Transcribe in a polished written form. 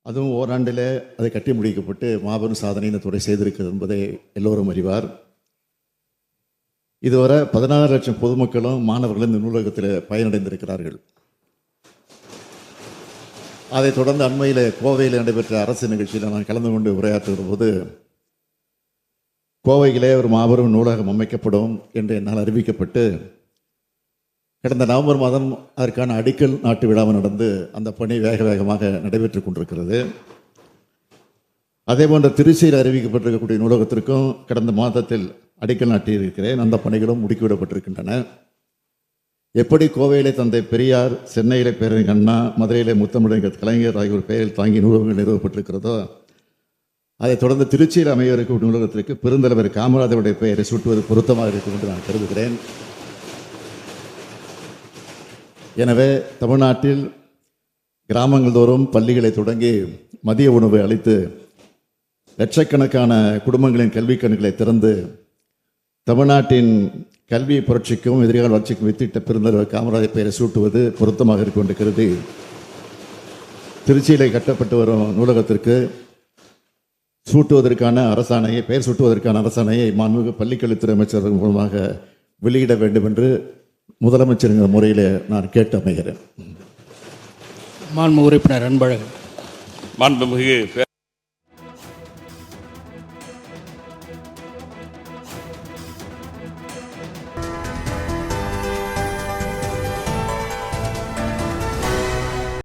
அதுவும் ஓராண்டில் அதை கட்டி முடிக்கப்பட்டு மாபெரும் சாதனை இந்த துறை செய்திருக்கிறது என்பதை எல்லோரும் அறிவார். இதுவரை 16 லட்சம் பொதுமக்களும் மாணவர்களும் இந்த நூலகத்தில் பயனடைந்திருக்கிறார்கள். அதைத் தொடர்ந்து அண்மையில் கோவையில் நடைபெற்ற அரசு நிகழ்ச்சியில் நான் கலந்து கொண்டு உரையாற்றுகிற போது கோவையிலே ஒரு மாபெரும் நூலகம் அமைக்கப்படும் என்று என்னால் அறிவிக்கப்பட்டு கடந்த நவம்பர் மாதம் அதற்கான அடிக்கல் நாட்டு விழா நடந்து அந்த பணி வேக வேகமாக நடைபெற்று கொண்டிருக்கிறது. அதே போன்ற திருச்சியில் அறிவிக்கப்பட்டிருக்கக்கூடிய நூலகத்திற்கும் கடந்த மாதத்தில் அடிக்கல் நாட்டியிருக்கிறேன். அந்த பணிகளும் முடுக்கிவிடப்பட்டிருக்கின்றன. எப்படி கோவையிலே தந்தை பெரியார், சென்னையிலே பேரறிஞர் அண்ணா, மதுரையிலே முத்தமிழர் கலைஞர் ஆகியோர் பெயரில் தாங்கி நூலகங்கள் நிறுவப்பட்டிருக்கிறதோ அதைத் தொடர்ந்து திருச்சியில் அமைய இருக்கக்கூடிய நூலகத்திற்கு பெருந்தலைவர் காமராஜருடைய பெயரை சூட்டுவது பொருத்தமாக இருக்கும் என்று நான் கருதுகிறேன். எனவே தமிழ்நாட்டில் கிராமங்கள் தோறும் பள்ளிகளை தொடங்கி மதிய உணவை அளித்து லட்சக்கணக்கான குடும்பங்களின் கல்வி கண்களை திறந்து தமிழ்நாட்டின் கல்வி புரட்சிக்கும் எதிர்கால வளர்ச்சிக்கும் வித்திட்ட பெருந்தலைவர் காமராஜர் பெயரை சூட்டுவது பொருத்தமாக இருக்கும் என்று கருதி திருச்சியிலே கட்டப்பட்டு வரும் நூலகத்திற்கு சூட்டுவதற்கான அரசாணையை, பெயர் சூட்டுவதற்கான அரசாணையை மாண்புமிகு பள்ளிக்கல்வித்துறை அமைச்சர்கள் மூலமாக வெளியிட வேண்டும் என்று முதலமைச்சருங்கிற முறையில் நான் கேட்டு அமைகிறேன். மாண்புமிகு உறுப்பினர் அன்பழகன். மாண்புமிகு